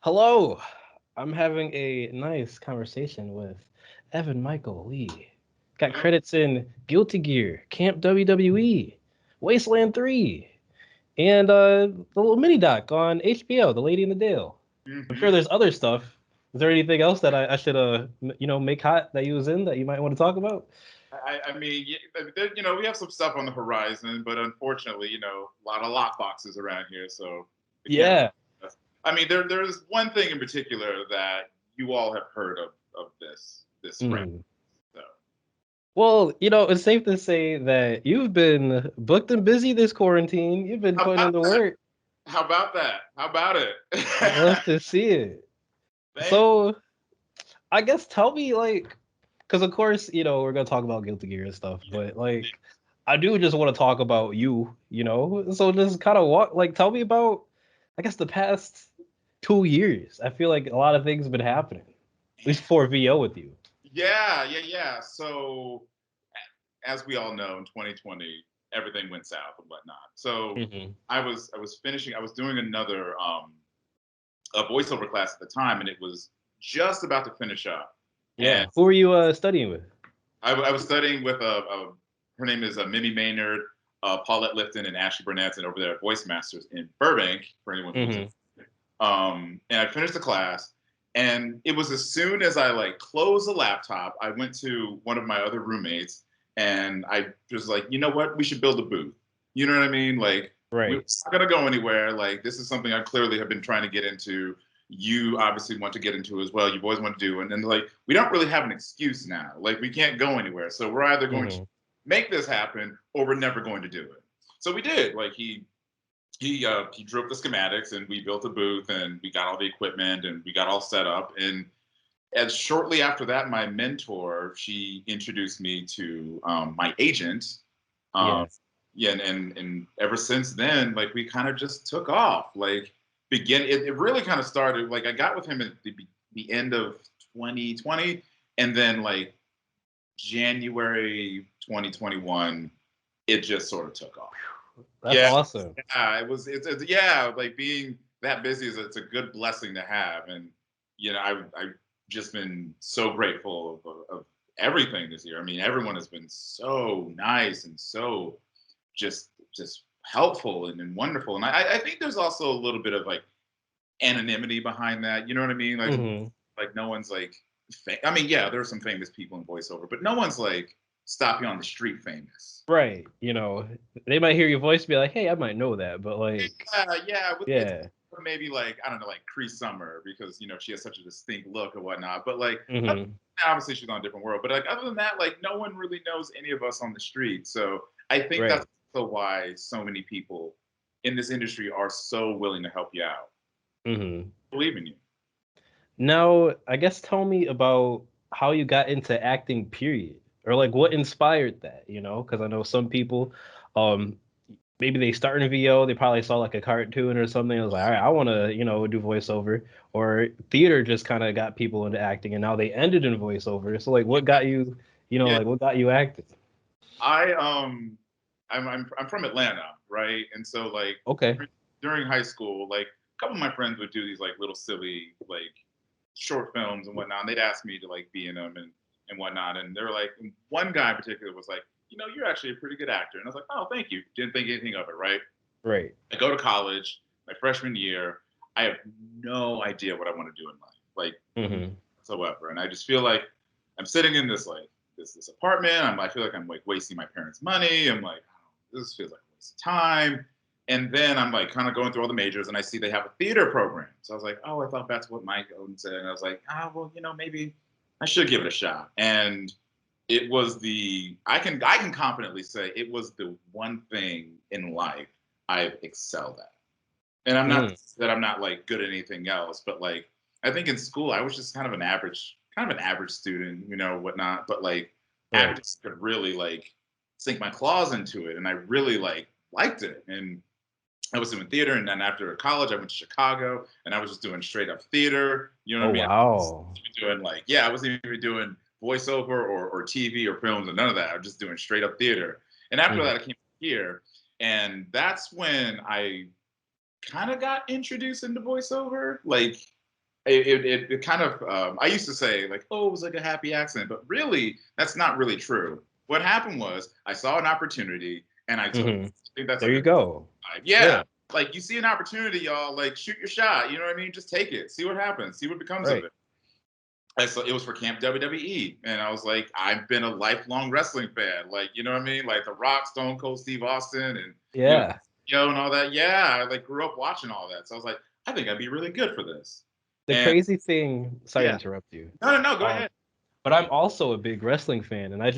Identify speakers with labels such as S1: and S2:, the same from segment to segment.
S1: Hello. I'm having a nice conversation with Evan Michael Lee. Got
S2: Oh,
S1: credits in Guilty Gear, Camp WWE, Wasteland 3, and the little mini doc on HBO, The Lady in the Dale. I'm
S2: hmm
S1: sure there's other stuff. Is there anything else that I should make hot that you was in that you might want to talk about?
S2: I mean, we have some stuff on the horizon, but unfortunately, a lot of lock boxes around here, so we can't.
S1: Yeah.
S2: I mean, there's one thing in particular that you all have heard of this friend.
S1: Mhm.
S2: So,
S1: Well, it's safe to say that you've been booked and busy this quarantine. You've been
S2: how
S1: putting
S2: about
S1: in the
S2: that?
S1: work.
S2: How about that? How about it?
S1: I'd love to see it.
S2: Thank you.
S1: So I guess tell me because of course we're gonna talk about Guilty Gear and stuff, but I do just want to talk about you. So just kind of tell me about I guess the past 2 years. I feel like a lot of things have been happening, at least for VO with you.
S2: Yeah. So, as we all know, in 2020, everything went south and whatnot. So,
S1: Hmm.
S2: I was finishing. I was doing another a voiceover class at the time, and it was just about to finish up. And
S1: Yeah. Who are you studying with?
S2: I was studying with her name is Mimi Maynard, Paulette Lifton, and Ashley Burnett, and over there at Voice Masters in Burbank for anyone who's.
S1: Hmm.
S2: And I finished the class, and it was as soon as I like closed the laptop, I went to one of my other roommates, and I was like, you know what, we should build a booth. You know what I mean? Like we're
S1: Right.
S2: not gonna go anywhere. Like this is something I clearly have been trying to get into. You obviously want to get into as well. You've always wanted to do, and then like we don't really have an excuse now. Like we can't go anywhere, so we're either going to
S1: Hmm.
S2: make this happen or we're never going to do it. So we did. Like he drew up the schematics and we built a booth and we got all the equipment and we got all set up. And as shortly after that, my mentor, she introduced me to my agent. um,
S1: Yeah.
S2: yeah, and ever since then, like we kind of just took off. Like it really kind of started. Like I got with him at the end of 2020, and then like January 2021, it just sort of took off.
S1: That's
S2: Yeah,
S1: awesome.
S2: yeah, it's yeah, like being that busy is it's a good blessing to have, and I've just been so grateful of everything this year. I mean, everyone has been so nice and so just helpful and wonderful, and I think there's also a little bit of like anonymity behind that. You know what I mean?
S1: Hmm.
S2: Like no one's like, I mean, yeah, there are some famous people in voiceover, but no one's like stop you on the street famous.
S1: Right. They might hear your voice and be like, "Hey, I might know that," but
S2: Yeah, it's
S1: yeah.
S2: maybe like I don't know, like Cree Summer because she has such a distinct look or whatnot. But like
S1: Hmm.
S2: obviously she's on a different world. But like other than that, like no one really knows any of us on the street. So I think that's
S1: Right.
S2: also why so many people in this industry are so willing to help you out,
S1: Hmm.
S2: believe in you.
S1: Now, I guess tell me about how you got into acting, period, or like what inspired that, because I know some people, um, maybe they start in VO, they probably saw like a cartoon or something. It was like, all right, I want to, do voiceover, or theater just kind of got people into acting, and now they ended in voiceover. So like, what got you,
S2: Yeah,
S1: what got you acting?
S2: I I'm from Atlanta, right? And so like
S1: Okay.
S2: during high school, like a couple of my friends would do these like little silly like short films and whatnot. And they'd ask me to like be in them and whatnot. And they're like, one guy in particular was like, you're actually a pretty good actor. And I was like, oh, thank you. Didn't think anything of it, right?
S1: Right.
S2: I go to college, my freshman year. I have no idea what I want to do in life, like
S1: Hmm.
S2: whatsoever. And I just feel like I'm sitting in this like this apartment. I feel like I'm like wasting my parents' money. I'm like, oh, this feels like a waste of time. And then I'm like kind of going through all the majors, and I see they have a theater program. So I was like, oh, I thought that's what Mike Oden said. And I was like, well, maybe I should give it a shot. And it was I can confidently say it was the one thing in life I've excelled at. And I'm not
S1: Mm.
S2: that I'm not like good at anything else, but like I think in school I was just kind of an average student, whatnot. But like
S1: Right.
S2: acting could really like sink my claws into it, and I really like liked it. And I was doing theater, and then after college, I went to Chicago, and I was just doing straight up theater. You know what
S1: Oh
S2: I mean? I was
S1: wow.
S2: doing like, yeah, I wasn't even doing voiceover or TV or films or none of that. I was just doing straight up theater. And after
S1: Hmm.
S2: that, I came here, and that's when I kind of got introduced into voiceover. Like it kind of I used to say like, oh, it was like a happy accident, but really that's not really true. What happened was I saw an opportunity and I took it.
S1: Hmm.
S2: I think that's
S1: There
S2: like
S1: you
S2: a
S1: go.
S2: yeah.
S1: Yeah.
S2: Like you see an opportunity, y'all, like shoot your shot. You know what I mean? Just take it. See what happens. See what becomes of
S1: Right.
S2: it. And so it was for Camp WWE. And I was like, I've been a lifelong wrestling fan. Like, you know what I mean? Like The Rock, Stone Cold Steve Austin, and
S1: Yeah.
S2: Yo and all that. Yeah, I like grew up watching all that. So I was like, I think I'd be really good for this.
S1: The
S2: And
S1: crazy thing. Sorry to
S2: yeah.
S1: interrupt you.
S2: No, no, no, go
S1: Um,
S2: ahead.
S1: but I'm also a big wrestling fan, and I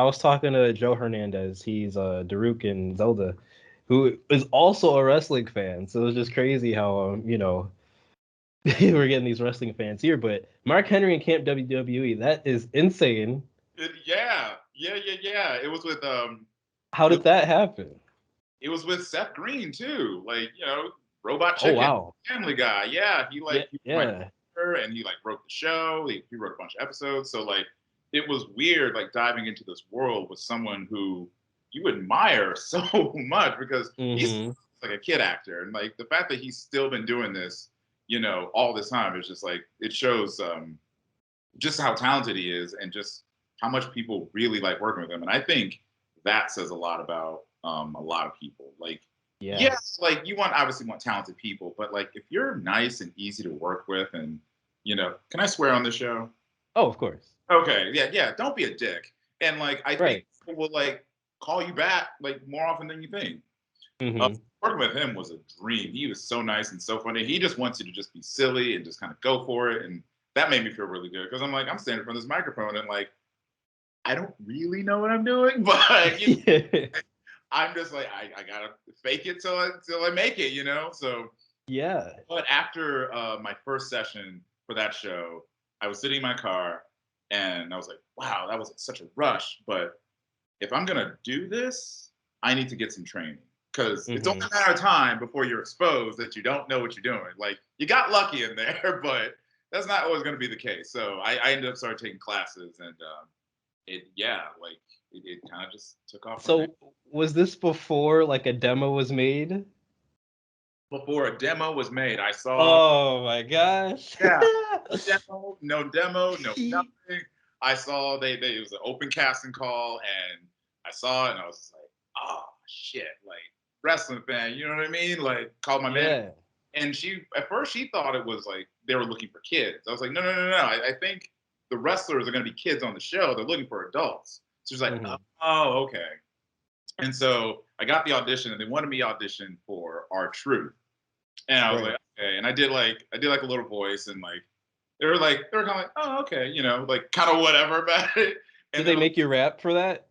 S1: was talking to Joe Hernandez. He's Daruk in Zelda, who is also a wrestling fan. So it's just crazy how we're getting these wrestling fans here. But Mark Henry and Camp WWE, that is insane.
S2: Yeah.
S1: How
S2: It was,
S1: did that happen?
S2: it was with Seth Green too. Like, Robot
S1: Oh
S2: Chicken,
S1: wow.
S2: Family Guy. Yeah,
S1: Yeah,
S2: he was my
S1: yeah.
S2: producer and he like wrote the show. He wrote a bunch of episodes. So like it was weird like diving into this world with someone who you admire so much because he's
S1: Hmm.
S2: like a kid actor. And like the fact that he's still been doing this, all this time is just like it shows just how talented he is and just how much people really like working with him. And I think that says a lot about a lot of people. Like,
S1: Yeah.
S2: yes, like you want obviously want talented people, but like if you're nice and easy to work with, and can I swear on the show?
S1: Oh, of course.
S2: Okay, yeah. Don't be a dick. And like I think
S1: Right.
S2: people will like call you back like more often than you think. Uh,
S1: Hmm.
S2: Working with him was a dream. He was so nice and so funny. He just wants you to just be silly and just kind of go for it. And that made me feel really good because I'm like, I'm standing in front of this microphone and like, I don't really know what I'm doing, but I'm just like, I gotta fake it till I make it. So,
S1: Yeah.
S2: but after my first session for that show, I was sitting in my car and I was like, wow, that was such a rush. But if I'm gonna do this, I need to get some training because it's only
S1: Hmm.
S2: a matter of time before you're exposed that you don't know what you're doing. Like you got lucky in there, but that's not always going to be the case. So I ended up starting taking classes, and it kind of just took off from there.
S1: So was this before like a demo was made?
S2: Before a demo was made, I saw
S1: Oh my gosh.
S2: yeah, no demo, no nothing. I saw they it was an open casting call, and I saw it, and I was just like, oh shit, like wrestling fan, you know what I mean? Like called my man,
S1: Yeah.
S2: and she at first she thought it was like they were looking for kids. I was like, no. I think the wrestlers are going to be kids on the show. They're looking for adults. So she's like,
S1: Hmm.
S2: oh, okay. And so I got the audition, and they wanted me to audition for our truth. And I was like,
S1: Right.
S2: okay. And I did like a little voice, and like they were kind of like, oh, okay, like kind of whatever about it.
S1: Did
S2: And
S1: they
S2: then
S1: make you rap for that?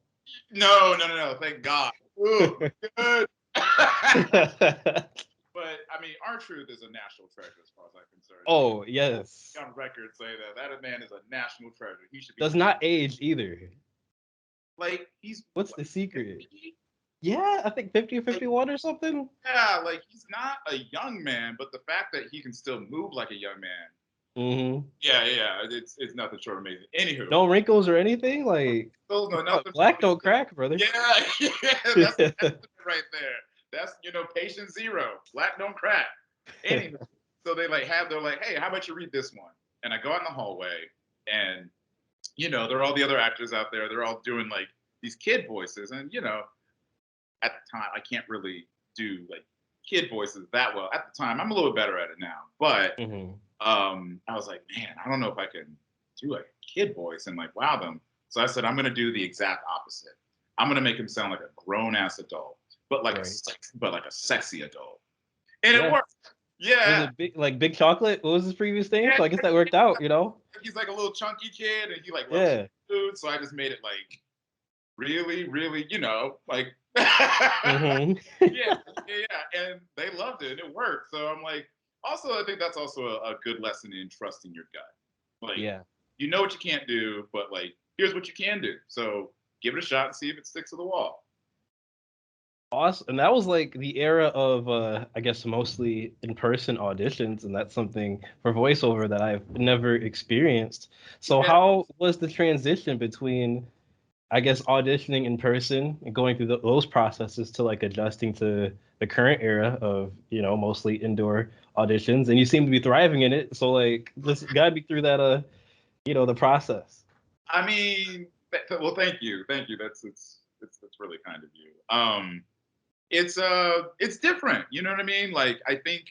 S2: no, thank God. Ooh, good. But I mean, our truth is a national treasure as far as I'm concerned.
S1: Oh, yes.
S2: On record say that man is a national treasure. He should be
S1: Does not age either.
S2: like he's
S1: What's
S2: what,
S1: the secret?
S2: 50?
S1: Yeah, I think 50 or
S2: Like
S1: 51 or something.
S2: yeah, like he's not a young man, but the fact that he can still move like a young man,
S1: Hmm.
S2: yeah, it's nothing short of amazing. Anywho,
S1: No wrinkles or anything? Like,
S2: those know nothing.
S1: black don't crack, brother.
S2: Yeah, that's the estimate right there. That's patient zero. Black don't crack. Anywho, so they're like, hey, how about you read this one? And I go out in the hallway, and there are all the other actors out there. They're all doing like these kid voices, and at the time I can't really do like kid voices that well. At the time, I'm a little better at it now, but
S1: Hmm.
S2: I was like, man, I don't know if I can do a kid voice and like wow them. So I said, I'm gonna do the exact opposite. I'm gonna make him sound like a grown ass adult, but like
S1: Right.
S2: a sexy adult, and it
S1: Yeah.
S2: worked.
S1: Was
S2: Yeah,
S1: it big chocolate? What was his previous name?
S2: yeah.
S1: So I guess that worked out.
S2: He's like a little chunky kid, and he like loves
S1: Yeah.
S2: food. So I just made it like really, really, like
S1: Hmm.
S2: yeah, and they loved it, and it worked. So I'm like, also, I think that's also a good lesson in trusting your gut. Like,
S1: Yeah.
S2: you know what you can't do, but like, here's what you can do. So give it a shot and see if it sticks to the wall.
S1: Awesome. And that was like the era of I guess mostly in-person auditions, and that's something for voiceover that I've never experienced. So
S2: Yeah,
S1: how was the transition between I guess auditioning in person and going through those processes to like adjusting to the current era of, mostly indoor auditions, and you seem to be thriving in it. So like, just guide me through that, the process.
S2: I mean, well, thank you. That's really kind of you. It's different. You know what I mean? Like, I think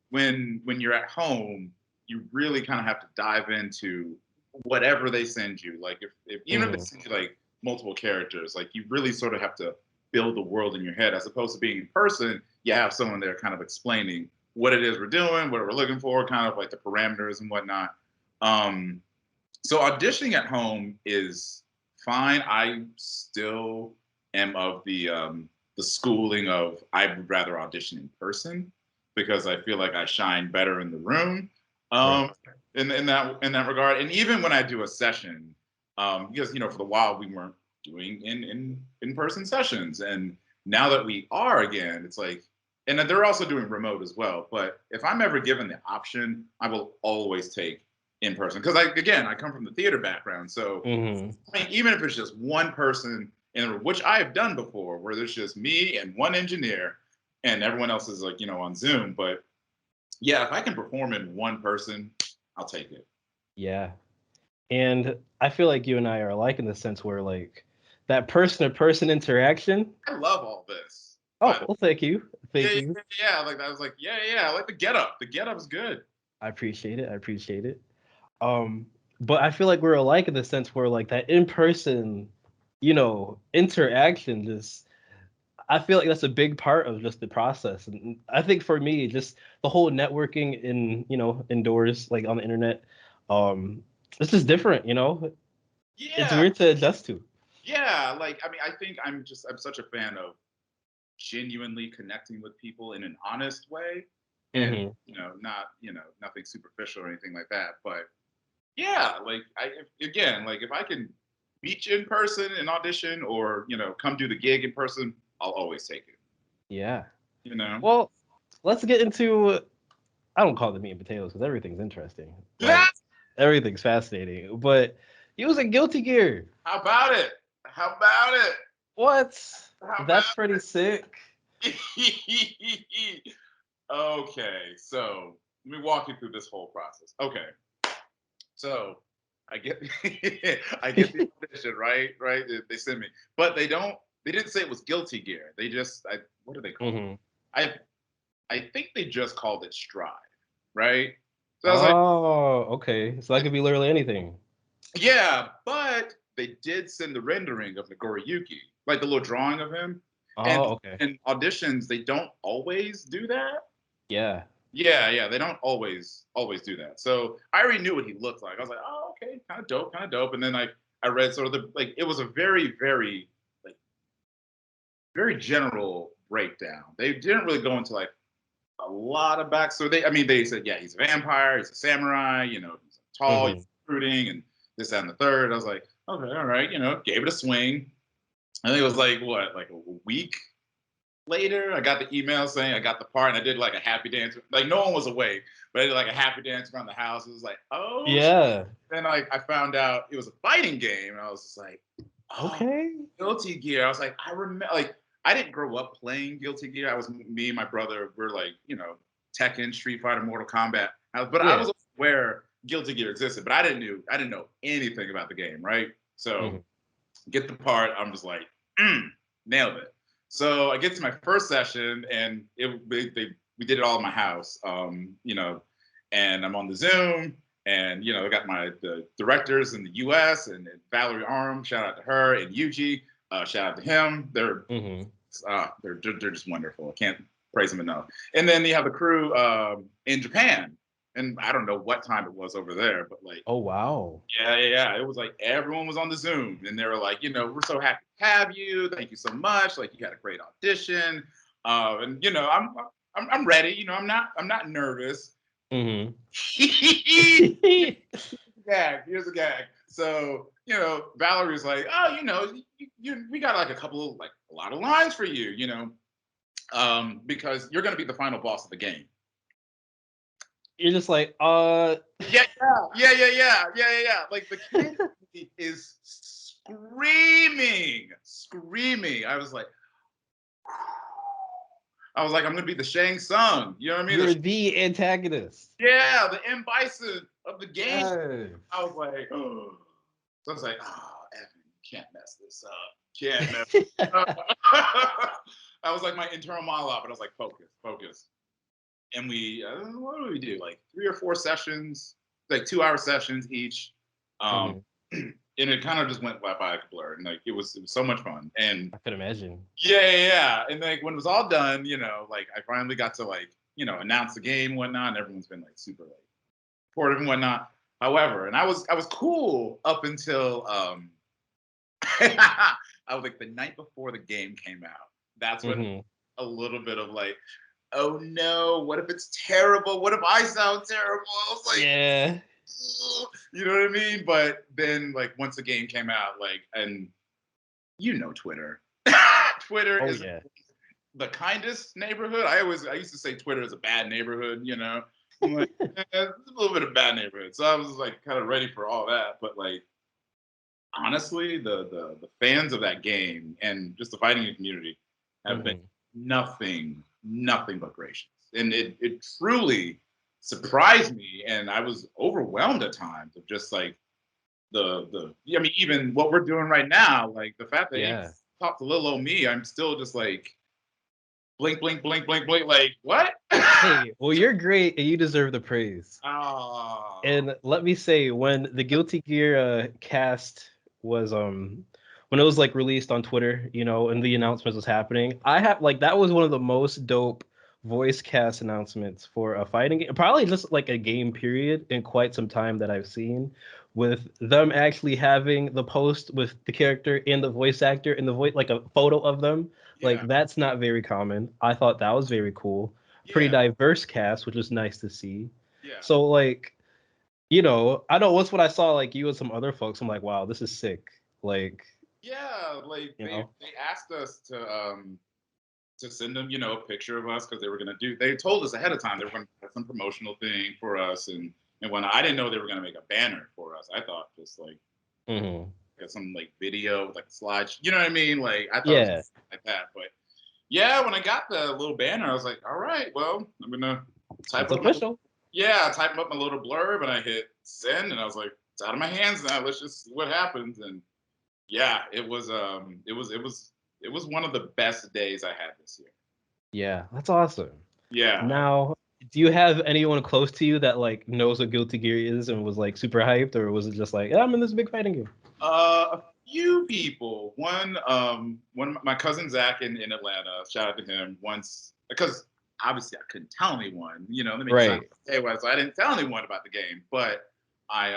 S2: when you're at home, you really kind of have to dive into whatever they send you. Like, if even if they
S1: Hmm.
S2: send you like multiple characters, like you really sort of have to build the world in your head, as opposed to being in person. You have someone there kind of explaining what it is we're doing, what we're looking for, kind of like the parameters and whatnot. Um, so auditioning at home is fine. I still am of the schooling of I would rather audition in person because I feel like I shine better in the room.
S1: Right.
S2: Um, in that regard, and even when I do a session, because for the while we weren't doing in person sessions, and now that we are again, it's like, and they're also doing remote as well. But if I'm ever given the option, I will always take in person because I come from the theater background, so
S1: Hmm.
S2: I mean, even if it's just one person in the room, which I have done before, where there's just me and one engineer, and everyone else is like on Zoom. But yeah, if I can perform in one person, I'll take it.
S1: Yeah. And I feel like you and I are alike in the sense where like that person to person interaction.
S2: I love all this. By
S1: Oh,
S2: the way,
S1: well, thank you.
S2: yeah,
S1: Thank
S2: yeah,
S1: you.
S2: yeah, yeah. Like I was like, yeah, yeah. I like the get up. The get up is good.
S1: I appreciate it. I appreciate it. But I feel like we're alike in the sense where like that in person, interaction just I feel like that's a big part of just the process. And I think for me, just the whole networking in, indoors, like on the internet, it's just different. It's
S2: Yeah,
S1: weird to adjust to.
S2: yeah. Like I mean, I think I'm such a fan of genuinely connecting with people in an honest way, and
S1: Hmm.
S2: not nothing superficial or anything like that. But yeah, like again, like if I can meet you in person and audition, or come do the gig in person, I'll always take it.
S1: Yeah.
S2: You know.
S1: Well, let's get into I don't call it the meat and potatoes because everything's interesting.
S2: Yeah.
S1: Like everything's fascinating. But using Guilty Gear.
S2: How about it? How about it?
S1: What?
S2: How
S1: That's
S2: about
S1: pretty sick.
S2: it? Okay, so let me walk you through this whole process. Okay, so I get I get the audition, right. They send me, but they didn't say it was Guilty Gear. They just what do they call it?
S1: Hmm.
S2: I I think they just called it Strive, right? So I was like,
S1: Oh, okay. So that could be literally anything.
S2: yeah, but they did send the rendering of Nagoriyuki, like the little drawing of him. And
S1: Oh, okay.
S2: in auditions, they don't always do that.
S1: Yeah.
S2: Yeah, yeah, they don't always do that. So I already knew what he looked like. I was like, oh, okay, kind of dope, kind of dope. And then I read sort of the like it was a very like very general breakdown. They didn't really go into like a lot of backstory. I mean, they said, yeah, he's a vampire, he's a samurai, he's tall, he's
S1: Hmm.
S2: recruiting, and this, that, and the third. I was like, okay, all right, gave it a swing. I think it was like what, like a week later, I got the email saying I got the part, and I did like a happy dance. Like no one was awake, but I did like a happy dance around the house. It was like, oh.
S1: Yeah.
S2: Then I found out it was a fighting game, and I was just like, oh,
S1: Okay.
S2: Guilty Gear. I was like, I remember, like, I didn't grow up playing Guilty Gear. I was me and my brother. We're like, Tekken, Street Fighter, Mortal Kombat. But I
S1: Yeah.
S2: was aware Guilty Gear existed, but I didn't know anything about the game, right? So
S1: Hmm.
S2: get the part. I'm just like, nailed it. So I get to my first session, and we did it all in my house, and I'm on the Zoom, and I got the directors in the U.S. and Valerie Aram, shout out to her, and Yuji, shout out to him.
S1: Hmm.
S2: They're just wonderful. I can't praise them enough. And then you have the crew in Japan, and I don't know what time it was over there, but like
S1: Oh, wow.
S2: yeah, yeah, yeah. It was like everyone was on the Zoom, and they were like, we're so happy to have you. Thank you so much. Like you had a great audition, and I'm ready. I'm not nervous.
S1: Hmm.
S2: Gag. Here's a gag. So Valerie's like, oh, we got like a lot of lines for you, because you're gonna be the final boss of the game.
S1: You're just like,
S2: Yeah, yeah, yeah, yeah, yeah, yeah, yeah, yeah. Like the kid is screaming. I was like, I'm gonna be the Shang Tsung. You know what I mean?
S1: You're the antagonist.
S2: Yeah, the M Bison of the game.
S1: Yes.
S2: I was like, oh. So I was like, oh, Evan, you can't mess this up. Can't mess this up. I was like my internal monologue, but I was like, focus. And we, what do we do? Like 3 or 4 sessions, like 2-hour sessions each. And it kind of just went by like a blur. And like it was so much fun. And
S1: I could imagine.
S2: yeah. And like when it was all done, like I finally got to like, announce the game and whatnot. And everyone's been like super like supportive and whatnot. However, and I was cool up until I was like the night before the game came out. That's when a little bit of like, oh no, what if it's terrible? What if I sound terrible? I was like,
S1: yeah.
S2: You know what I mean? But then like once the game came out, like, and Twitter. Twitter is the kindest neighborhood. I used to say Twitter is a bad neighborhood, I'm like, it's a little bit of a bad neighborhood. So I was like kind of ready for all that. But like honestly, the fans of that game and just the fighting community have been nothing but gracious. And it truly surprised me, and I was overwhelmed at times of just like even what we're doing right now, like the fact that you talk to little old me, I'm still just like blink, blink, blink, blink, blink, like what?
S1: Hey, well, you're great and you deserve the praise.
S2: Oh.
S1: And let me say, when the Guilty Gear cast was when it was like released on Twitter, and the announcements was happening, I have like that was one of the most dope voice cast announcements for a fighting game, probably just like a game period in quite some time that I've seen, with them actually having the post with the character and the voice actor and the voice, like a photo of them. Like that's not very common. I thought that was very cool. Pretty diverse cast, which was nice to see. So like, I know once when I saw like you and some other folks, I'm like, wow, this is sick. Like,
S2: like they asked us to send them, a picture of us because they told us ahead of time they were gonna have some promotional thing for us, and when I didn't know they were gonna make a banner for us. I thought just like get some like video with like a slide, you know what I mean? Like I thought it was like that, but when I got the little banner, I was like, all right, well, I'm gonna type up
S1: official.
S2: Type up my little blurb, and I hit send, and I was like, it's out of my hands now. Let's just see what happens. And it was one of the best days I had this year.
S1: Yeah, that's awesome.
S2: Yeah.
S1: Now, do you have anyone close to you that like knows what Guilty Gear is and was like super hyped, or was it just like, I'm in this big fighting game?
S2: A few people. One my cousin Zach in Atlanta. Shout out to him. Once, because obviously I couldn't tell anyone. So I didn't tell anyone about the game. But I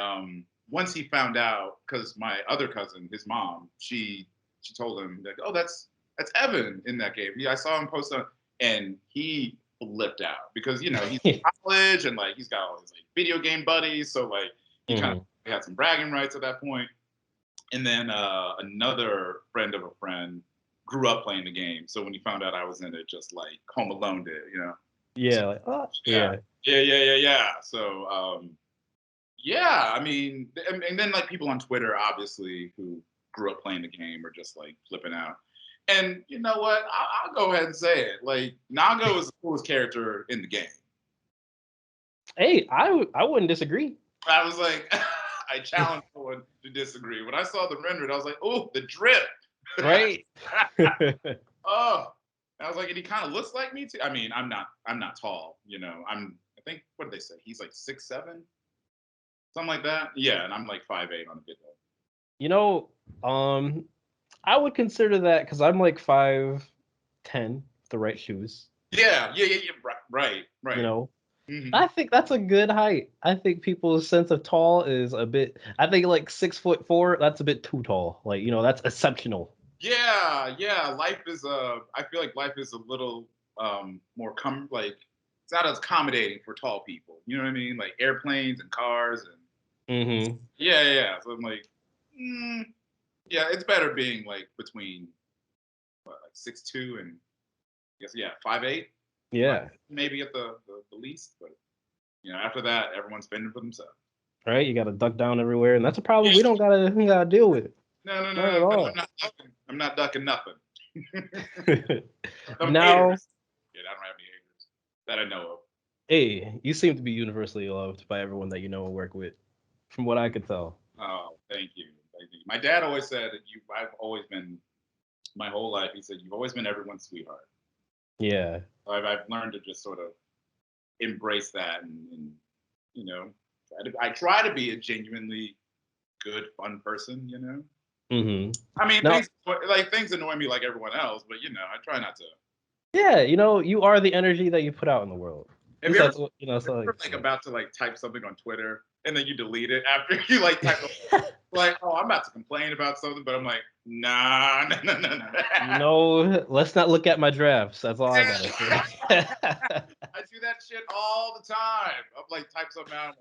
S2: once he found out, because my other cousin, his mom, she told him like, oh, that's Evan in that game. I saw him post on, and he flipped out because he's in college and like he's got all his like video game buddies. So like he kind of had some bragging rights at that point. And then another friend of a friend grew up playing the game. So when he found out I was in it, just like Home Alone did,
S1: Yeah.
S2: Yeah. So, I mean, and then like people on Twitter, obviously, who grew up playing the game are just like flipping out. And you know what? I'll go ahead and say it. Like, Nago is the coolest character in the game.
S1: Hey, I wouldn't disagree.
S2: I was like... I challenge someone to disagree. When I saw the rendered, I was like, "Oh, the drip!"
S1: Right?
S2: Oh, I was like, and he kind of looks like me too. I mean, I'm not tall. I think what did they say? He's like 6'7", something like that. Yeah, and I'm like 5'8" on a video.
S1: I would consider that because I'm like 5'10", the right shoes.
S2: Yeah. Right.
S1: I think that's a good height. I think people's sense of tall is a bit. I think like 6'4", that's a bit too tall. Like that's exceptional.
S2: Yeah. Life is I feel like life is a little more like it's not as accommodating for tall people. You know what I mean? Like airplanes and cars and. Yeah. So I'm like, it's better being like between like 6'2" and I guess 5'8".
S1: Yeah.
S2: Maybe at the least, but after that, everyone's fending for themselves.
S1: Right, you got to duck down everywhere, and that's a problem we don't gotta deal with.
S2: No, no, no,
S1: Not at
S2: no.
S1: all.
S2: I'm not ducking nothing. Some
S1: Now,
S2: haters. Yeah, I don't have any haters that I know of.
S1: hey, you seem to be universally loved by everyone that you know and work with, from what I could tell.
S2: Oh, thank you. Thank you. My dad always said that I've always been, my whole life, he said, you've always been everyone's sweetheart.
S1: Yeah.
S2: I've learned to just sort of embrace that and you know, I try to be a genuinely good, fun person, you know?
S1: Hmm.
S2: I mean,
S1: Now,
S2: things annoy me like everyone else, but I try not to.
S1: yeah, you are the energy that you put out in the world. At
S2: Have
S1: least
S2: you ever
S1: that's what that's all I
S2: ever
S1: can
S2: like
S1: say.
S2: about to like type something on Twitter and then you delete it after you like type like, oh, I'm about to complain about something, but I'm like, nah, no, no, no, no.
S1: Let's not look at my drafts. That's all I gotta say.
S2: I do that shit all the time. I'm like, type something out. I'm like,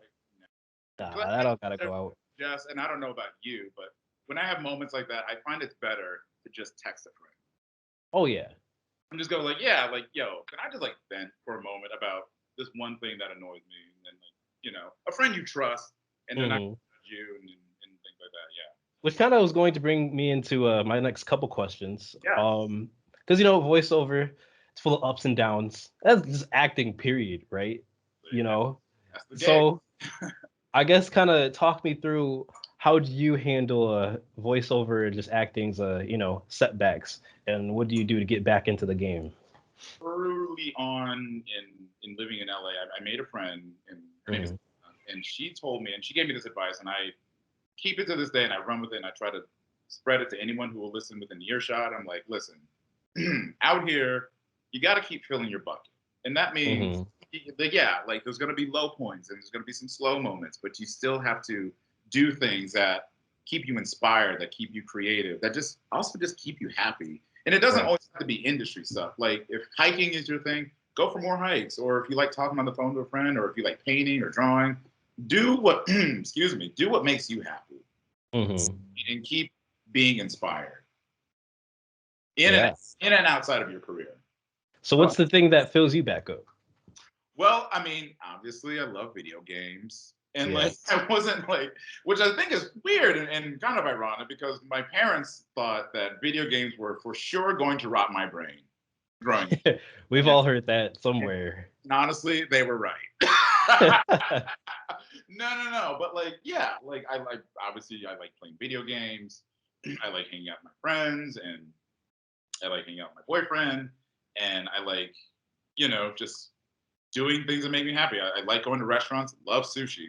S2: no.
S1: Nah,
S2: 'Cause
S1: that all gotta go out.
S2: and I don't know about you, but when I have moments like that, I find it's better to just text a friend.
S1: Oh yeah.
S2: I'm just going like, yeah, like, yo, can I just like vent for a moment about this one thing that annoys me? And then like, a friend you trust, and they're not
S1: Hmm.
S2: gonna judge you and things like that.
S1: Which kind of was going to bring me into my next couple questions.
S2: Yeah.
S1: Because voiceover, it's full of ups and downs. That's just acting, period, right? You
S2: Yeah.
S1: know.
S2: That's the game.
S1: So I guess kind of talk me through how do you handle voiceover and just acting's setbacks, and what do you do to get back into the game?
S2: Early on in living in LA, I made a friend, and her name is,
S1: Hmm.
S2: and she told me, and she gave me this advice, and I keep it to this day, and I run with it, and I try to spread it to anyone who will listen within earshot. I'm like, listen, out here, you got to keep filling your bucket, and that means,
S1: Hmm.
S2: yeah, like there's going to be low points and there's going to be some slow moments, but you still have to do things that keep you inspired, that keep you creative, that just keep you happy. And it doesn't
S1: Right.
S2: always have to be industry stuff. Like if hiking is your thing, go for more hikes, or if you like talking on the phone to a friend, or if you like painting or drawing, do what excuse me, do what makes you happy
S1: Hmm.
S2: and keep being inspired in and
S1: Yeah.
S2: in and outside of your career.
S1: So
S2: Oh,
S1: what's the thing that fills you back up?
S2: well, I mean, obviously, I love video games, and
S1: Yeah.
S2: like, I wasn't like, which I think is weird and kind of ironic because my parents thought that video games were for sure going to rot my brain growing up,
S1: We've
S2: and,
S1: all heard that somewhere.
S2: and honestly, they were right. No, no, no, but like, yeah, like I like obviously I like playing video games. I like hanging out with my friends, and I like hanging out with my boyfriend, and I like, just doing things that make me happy. I like going to restaurants. Love sushi.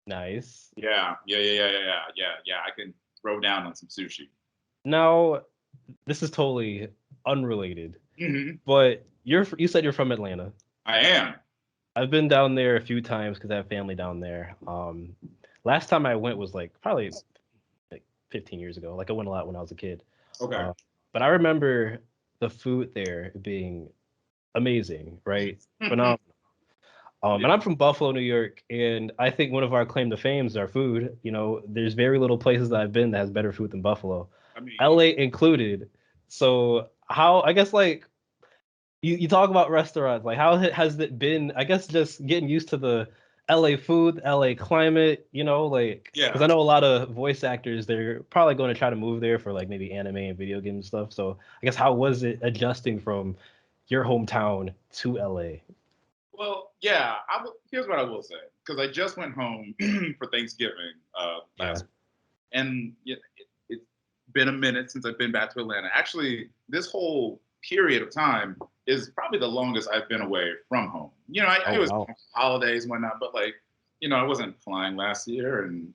S1: Nice.
S2: Yeah, yeah, yeah, yeah, yeah, yeah, yeah, yeah. I can throw down on some sushi.
S1: Now, this is totally unrelated, but you said you're from Atlanta.
S2: I am.
S1: I've been down there a few times because I have family down there. Last time I went was like probably like 15 years ago. Like I went a lot when I was a kid.
S2: Okay.
S1: Uh, but I remember the food there being amazing, right? Phenomenal.
S2: Yeah.
S1: And I'm from Buffalo, New York, and I think one of our claim to fame is our food. There's very little places that I've been that has better food than Buffalo,
S2: I mean,
S1: LA included. So how I guess like you talk about restaurants, like how has it been? I guess just getting used to the LA food, LA climate, like because
S2: yeah.
S1: I know a lot of voice actors they're probably going to try to move there for like maybe anime and video game stuff. So I guess how was it adjusting from your hometown to LA?
S2: Well, yeah. Here's what I will say because I just went home for Thanksgiving
S1: Yeah.
S2: last, and it's been a minute since I've been back to Atlanta. Actually, this whole period of time is probably the longest I've been away from home. I
S1: Oh
S2: was
S1: wow.
S2: holidays and whatnot, but like, I wasn't flying last year, and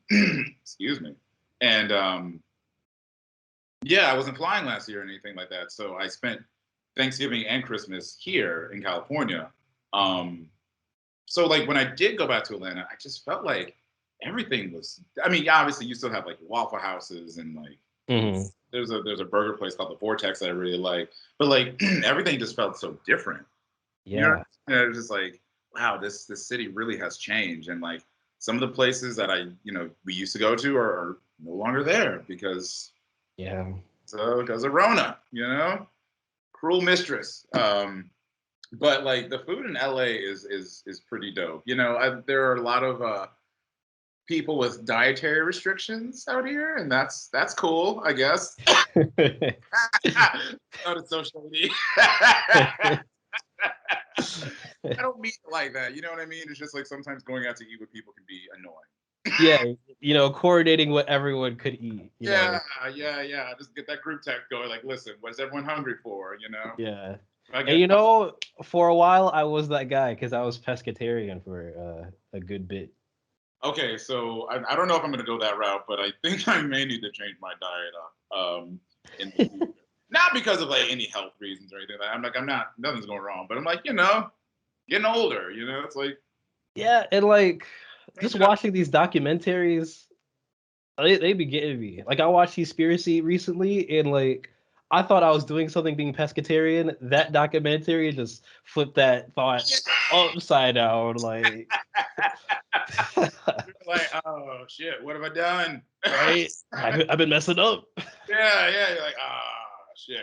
S2: excuse me, and yeah, I wasn't flying last year or anything like that. So I spent Thanksgiving and Christmas here in California. Um, so like when I did go back to Atlanta, I just felt like everything was. I mean, obviously you still have like Waffle Houses and like
S1: Hmm.
S2: there's a burger place called the Vortex that I really like, but like everything just felt so different. You know,
S1: Yeah.
S2: it was just like, wow, this city really has changed, and like some of the places that we used to go to are no longer there because
S1: Yeah.
S2: because of Rona, cruel mistress. But like the food in LA is pretty dope. There are a lot of people with dietary restrictions out here, and that's cool, I guess. Oh, it's so shady. I don't mean it like that. You know what I mean? It's just like sometimes going out to eat with people can be annoying.
S1: Yeah, coordinating what everyone could eat.
S2: Yeah. Just get that group text going. Like, listen, what is everyone hungry for?
S1: Yeah.
S2: I
S1: And
S2: get
S1: for a while I was that guy because I was pescatarian for a good bit.
S2: Okay, so I don't know if I'm going to go that route, but I think I may need to change my diet up. In the future. Not because of like any health reasons or anything. I'm not. Nothing's going wrong, but I'm like, getting older. It's like
S1: Yeah, and like
S2: change
S1: just
S2: it up.
S1: watching these documentaries, they be getting me. Like I watched Seaspiracy recently, and like I thought I was doing something being pescatarian. That documentary just flipped that thought upside down. Like,
S2: Like, oh shit, what have I done?
S1: right? I've been messing up.
S2: Yeah. You're like, shit.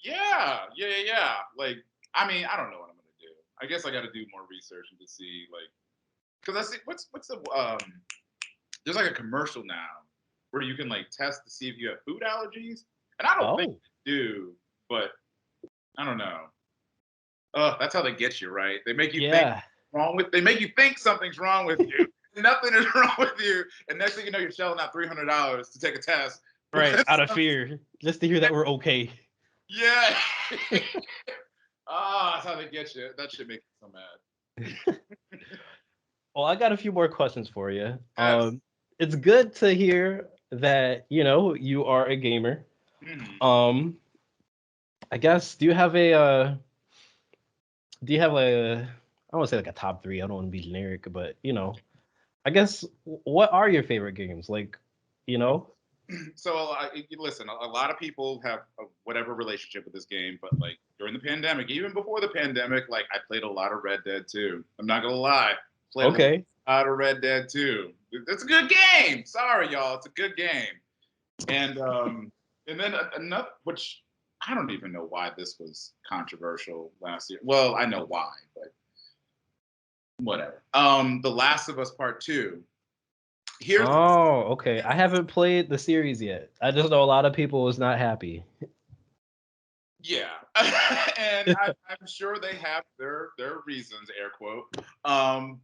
S2: Yeah. Like, I mean, I don't know what I'm gonna do. I guess I got to do more research and to see, like, because I see what's the there's like a commercial now where you can like test to see if you have food allergies, and I don't think
S1: Oh,
S2: you do, but I don't know. That's how they get you, right? They make you think
S1: yeah.
S2: they make you think something's wrong with you. Nothing is wrong with you, and next thing you know, you're shelling out $300 to take a test.
S1: Right, out of fear, just to hear that we're okay.
S2: Yeah. That's how they get you. That should make me so mad.
S1: Well, I got a few more questions for you.
S2: Yes.
S1: It's good to hear that you are a gamer.
S2: Mhm.
S1: Um, I guess do you have I don't want to say like a top three. I don't want to be generic, but I guess what are your favorite games? Like, you know?
S2: So listen, a lot of people have whatever relationship with this game, but like during the pandemic, even before the pandemic, like I played a lot of Red Dead 2. I'm not gonna lie, played a
S1: Okay.
S2: lot of Red Dead 2. It's a good game. Sorry, y'all, it's a good game. And then another, which I don't even know why this was controversial last year. Well, I know why, but whatever. The Last of Us Part Two. Here's
S1: Oh, okay. I haven't played the series yet. I just know a lot of people was not happy.
S2: Yeah, and I'm sure they have their reasons, air quote.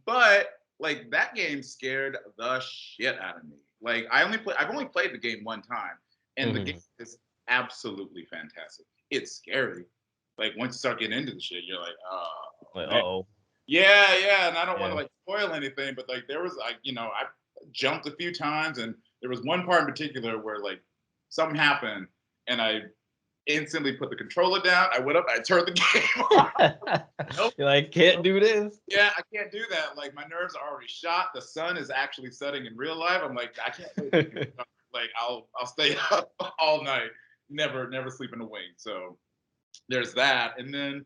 S2: But like that game scared the shit out of me. Like I've only played the game one time, and the game
S1: Hmm.
S2: is absolutely fantastic. It's scary. Like once you start getting into the shit, you're like, oh
S1: Like,
S2: man.
S1: uh-oh.
S2: Yeah. And I don't want to
S1: Yeah.
S2: like spoil anything, but like there was like I jumped a few times, and there was one part in particular where like something happened, and I instantly put the controller down. I went up, I turned the game on. Nope.
S1: You're like, can't do this.
S2: Yeah, I can't do that. Like my nerves are already shot. The sun is actually setting in real life. I'm like, I can't play this game. Like I'll stay up all night. Never sleep in the wing. So there's that. And then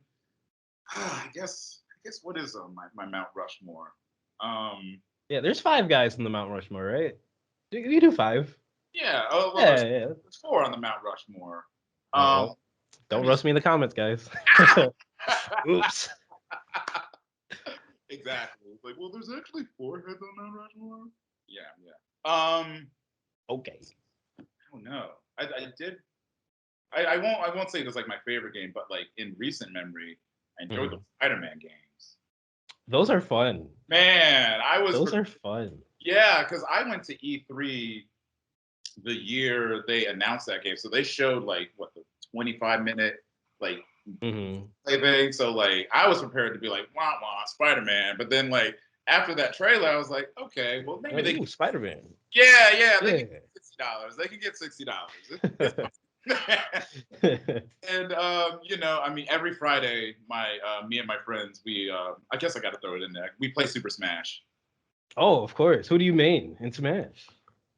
S2: I guess what is my Mount Rushmore? Um
S1: Yeah, there's five guys in the Mount Rushmore, right? You do five.
S2: yeah, oh well
S1: Yeah, yeah.
S2: there's four on the Mount Rushmore.
S1: Oh,
S2: Um
S1: well,
S2: let
S1: don't
S2: me
S1: roast me in the comments, guys. Oops.
S2: exactly. It's like, well, there's actually four heads on Mount Rushmore. Yeah.
S1: Okay.
S2: I don't know. I did. I won't say it was like my favorite game, but like in recent memory, I enjoyed the
S1: Mhm.
S2: Spider-Man games.
S1: Those are fun.
S2: Man,
S1: Those are fun.
S2: yeah, because I went to E3 the year they announced that game, so they showed like what the 25-minute like
S1: Hmm.
S2: play thing. So like I was prepared to be like wah wah Spider-Man, but then like after that trailer, I was like, okay, well maybe
S1: Like,
S2: they
S1: ooh, Spider-Man.
S2: yeah, they can
S1: Yeah.
S2: get $60. They can get $60. And I mean, every Friday, me and my friends, we I guess I got to throw it in there. We play Super Smash.
S1: Oh, of course. Who do you main in Smash?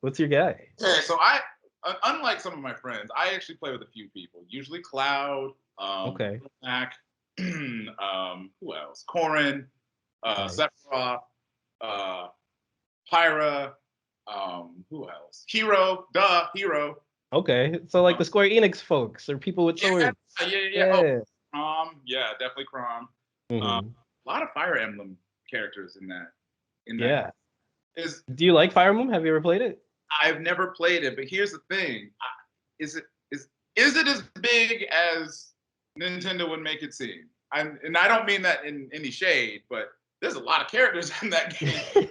S1: What's your guy?
S2: Okay, so unlike some of my friends, I actually play with a few people. Usually Cloud,
S1: Okay.
S2: Mac, who else? Corin,
S1: Nice.
S2: Sephiroth, uh, Pyra, who else? Hero, duh, Hero.
S1: Okay. So like
S2: Um,
S1: the Square Enix folks or people with
S2: yeah,
S1: swords.
S2: yeah. Oh,
S1: Yeah.
S2: Yeah, definitely Crom. Um,
S1: Hmm.
S2: a lot of Fire Emblem characters in that.
S1: Yeah. Do you like Fire Emblem? Have you ever played it?
S2: I've never played it, but here's the thing: is it is it as big as Nintendo would make it seem? And I don't mean that in any shade, but there's a lot of characters in that game.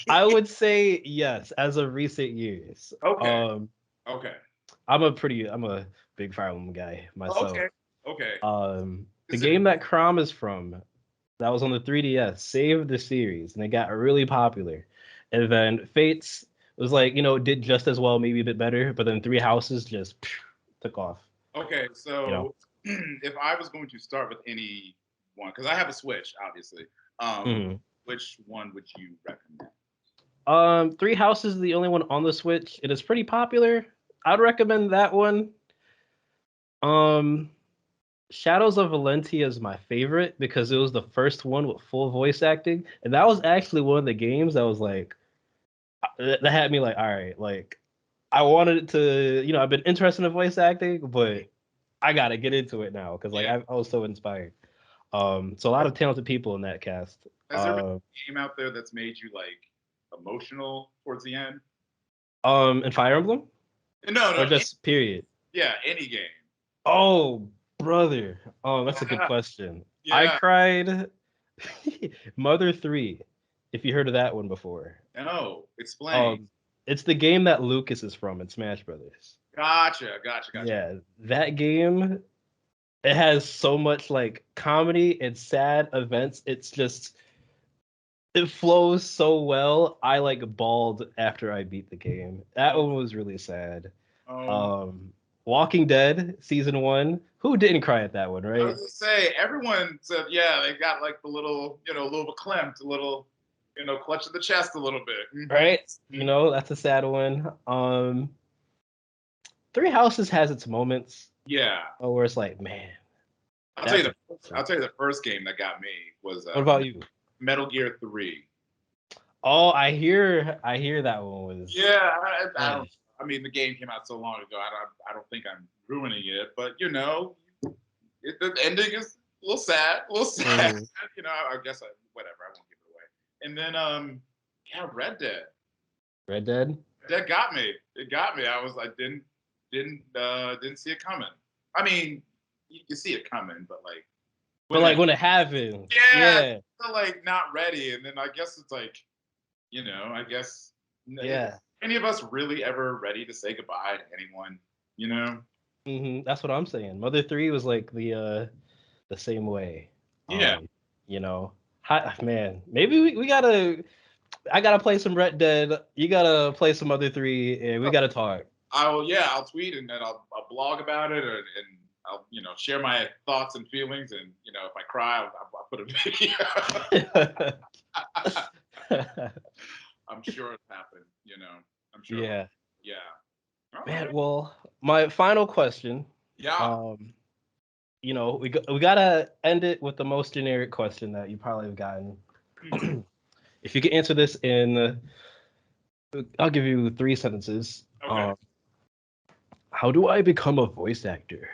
S1: I would say yes, as of recent years.
S2: Okay, okay,
S1: I'm a big Fire Emblem guy myself.
S2: okay, okay.
S1: The
S2: Is it?
S1: game that Crom is from, that was on the 3DS, saved the series, and it got really popular. And then Fates was like, did just as well, maybe a bit better, but then Three Houses just took off.
S2: Okay,
S1: You know.
S2: so if I was going to start with any one, because I have a Switch, obviously,
S1: Mhm.
S2: which one would you recommend?
S1: Three Houses is the only one on the Switch. It is pretty popular. I'd recommend that one. Um, Shadows of Valentia is my favorite because it was the first one with full voice acting, and that was actually one of the games that was like that had me like, all right, like I wanted to, I've been interested in voice acting, but I gotta get into it now because like
S2: Yeah.
S1: I was so inspired. So a lot
S2: Has,
S1: of talented people in that cast.
S2: has there been a game out there that's made you like emotional towards the end?
S1: In Fire Emblem
S2: No,
S1: or
S2: no,
S1: just period.
S2: yeah, any game.
S1: Oh, brother. Oh, that's a good question. I
S2: Yeah.
S1: cried Mother 3, if you heard of that one before.
S2: No, explain.
S1: Um, it's the game that Lucas is from in Smash Brothers.
S2: Gotcha, gotcha, gotcha.
S1: Yeah, that game, it has so much like comedy and sad events. It flows so well. I like bawled after I beat the game. That
S2: Oh,
S1: one was really sad.
S2: oh,
S1: Um, Walking Dead season 1. Who didn't cry at that one,
S2: I
S1: right?
S2: was gonna say everyone said, yeah, they got like the little, a little bit clamped, a little, clutch of the chest a little bit.
S1: Right?
S2: Mhm.
S1: That's a sad one. Three Houses has its moments
S2: Yeah,
S1: where it's like, man,
S2: I'll tell you
S1: that's
S2: the I'll
S1: impressive.
S2: tell you the first game that got me was
S1: What about you?
S2: Metal Gear 3.
S1: Oh, I hear that one was
S2: Yeah, I
S1: eh.
S2: don't. I mean, the game came out so long ago. I don't think I'm ruining it, but the ending is a little sad, a little sad.
S1: Mhm.
S2: I guess whatever. I won't give it away. And then, yeah, Red Dead.
S1: Red Dead.
S2: That got me. It got me. I didn't see it coming. I mean, you see it coming, but like
S1: But
S2: when
S1: like
S2: it,
S1: when it happens,
S2: yeah,
S1: yeah,
S2: still, like not ready. And then I guess it's like, I guess is
S1: yeah.
S2: any of us really ever ready to say goodbye to anyone? You know?
S1: That's what I'm saying. Mother 3 was like the same way.
S2: Yeah.
S1: You know, man, maybe we gotta. I gotta play some Red Dead. You gotta play some Mother 3, and we gotta talk.
S2: I'll tweet and then I'll blog about it and I'll share my thoughts and feelings and if I cry I'll put a video. I'm sure it happened. I'm sure.
S1: Yeah,
S2: Yeah. All
S1: man.
S2: right.
S1: Well, my final question.
S2: Yeah.
S1: Um, we gotta end it with the most generic question that you probably have gotten.
S2: Mhm.
S1: If you could answer this in, I'll give you 3 sentences.
S2: Okay.
S1: How do I become a voice actor?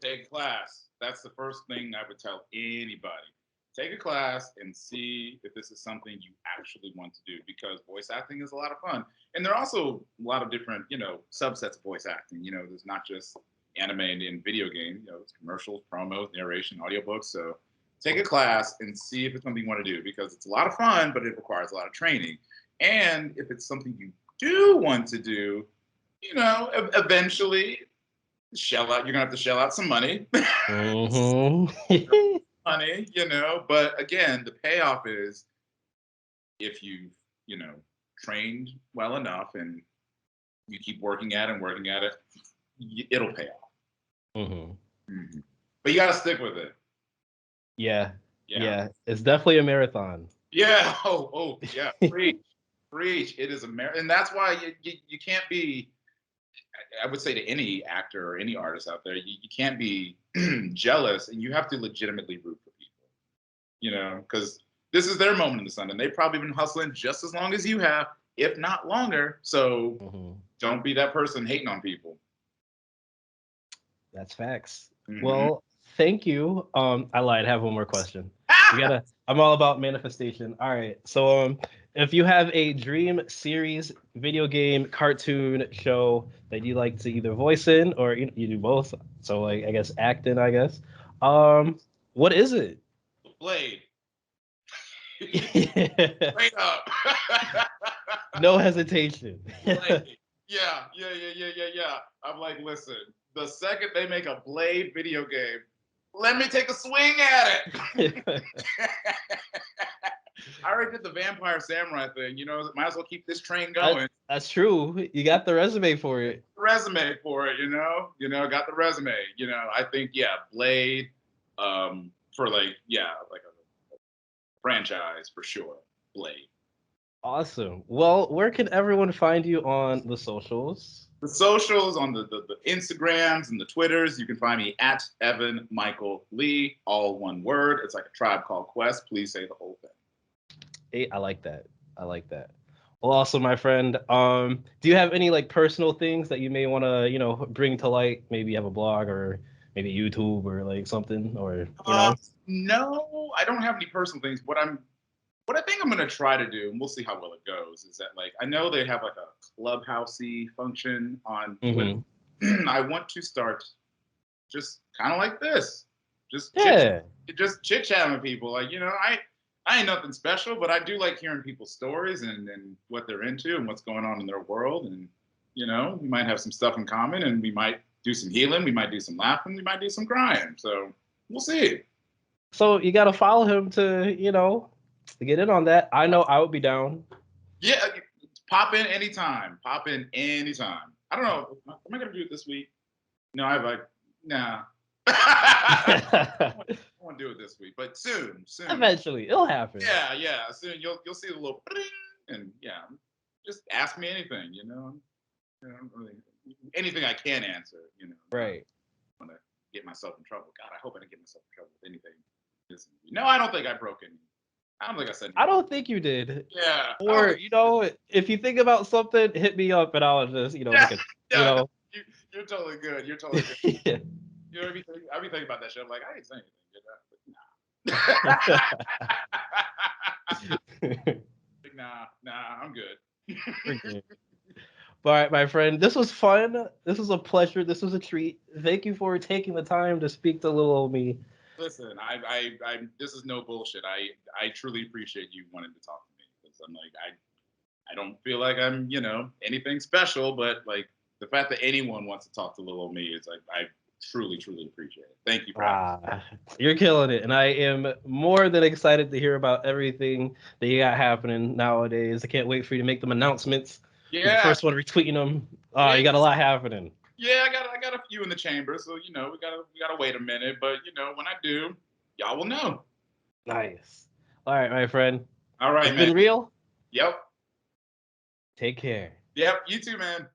S2: Take a class. That's the first thing I would tell anybody. Take a class and see if this is something you actually want to do because voice acting is a lot of fun. And there are also a lot of different, subsets of voice acting. There's not just anime and video games, it's commercials, promos, narration, audiobooks. So take a class and see if it's something you want to do because it's a lot of fun, but it requires a lot of training. And if it's something you do want to do, eventually shell out. You're gonna have to shell out some money,
S1: Hmm.
S2: money. But again, the payoff is if you've trained well enough and you keep working at it and working at it, it'll pay off.
S1: Hmm.
S2: Mhm. But you got to stick with it.
S1: Yeah,
S2: Yeah.
S1: yeah. It's definitely a marathon.
S2: Yeah. Oh, yeah. Preach, preach. It is a and that's why you can't be. I would say to any actor or any artist out there, you can't be jealous, and you have to legitimately root for people. Because this is their moment in the sun, and they've probably been hustling just as long as you have, if not longer. So
S1: Hmm.
S2: don't be that person hating on people.
S1: That's facts.
S2: Hmm.
S1: Well, thank you. I lied. I have one more question. We gotta. I'm all about manifestation. All right. So, if you have a dream series, video game, cartoon show that you like to either voice in or you do both, so like I guess acting, I guess. Um, what is it?
S2: Blade.
S1: Yeah.
S2: Straight up.
S1: No hesitation.
S2: Blade. Yeah, yeah. I'm like, listen, the second they make a Blade video game, let me take a swing at it. I already did the Vampire Samurai thing. Might as well keep this train going.
S1: That's true. You got the resume for it.
S2: Resume for it. Got the resume. I think Blade, for like a franchise for sure. Blade.
S1: Awesome. Well, where can everyone find you on the socials?
S2: The socials on the Instagrams and the Twitters, you can find me at Evan Micheal Lee, all one word. It's like a Tribe Called Quest. Please say the whole thing.
S1: Hey, I like that. I like that. Well, also, my friend, do you have any like personal things that you may want to, bring to light? Maybe you have a blog or maybe YouTube or like something, or
S2: No, I don't have any personal things. What I think I'm gonna try to do, and we'll see how well it goes, is that like I know they have like a clubhousey function on Twitter. I want to start just kind of like this, just chit chatting with people. Like I ain't nothing special, but I do like hearing people's stories and what they're into and what's going on in their world. And we might have some stuff in common, and we might do some healing, we might do some laughing, we might do some crying. So we'll see.
S1: So you got to follow him to get in on that. I know I would be down.
S2: Yeah, pop in anytime. Pop in anytime. I don't know. Am I gonna do it this week? No, nah. I won't do it this week, but soon.
S1: Eventually, it'll happen.
S2: Yeah. Soon you'll see the little and just ask me anything. Really, anything I can answer.
S1: Right.
S2: I want to get myself in trouble. God, I hope I didn't get myself in trouble with anything. No, I don't think I broke any. I don't think I said anything.
S1: I don't think you did.
S2: Yeah.
S1: Or if you think about something, hit me up and I'll just
S2: You're totally good. You're totally good.
S1: Yeah.
S2: I be thinking about that shit. I'm like, I didn't say anything. Nah, I'm good.
S1: Okay. All right, my friend. This was fun. This was a pleasure. This was a treat. Thank you for taking the time to speak to little old me.
S2: Listen, I this is no bullshit. I truly appreciate you wanting to talk to me, because I'm like, I don't feel like I'm, anything special, but like the fact that anyone wants to talk to little old me is like, I truly, truly appreciate it. Thank you for having me.
S1: You're killing it. And I am more than excited to hear about everything that you got happening nowadays. I can't wait for you to make them announcements.
S2: Yeah.
S1: The first one retweeting them. You got a lot happening.
S2: Yeah, I got a few in the chamber, so we gotta wait a minute. But when I do, y'all will know.
S1: Nice. All right, my friend.
S2: All right,
S1: it's
S2: man.
S1: Been real.
S2: Yep.
S1: Take care.
S2: Yep. You too, man.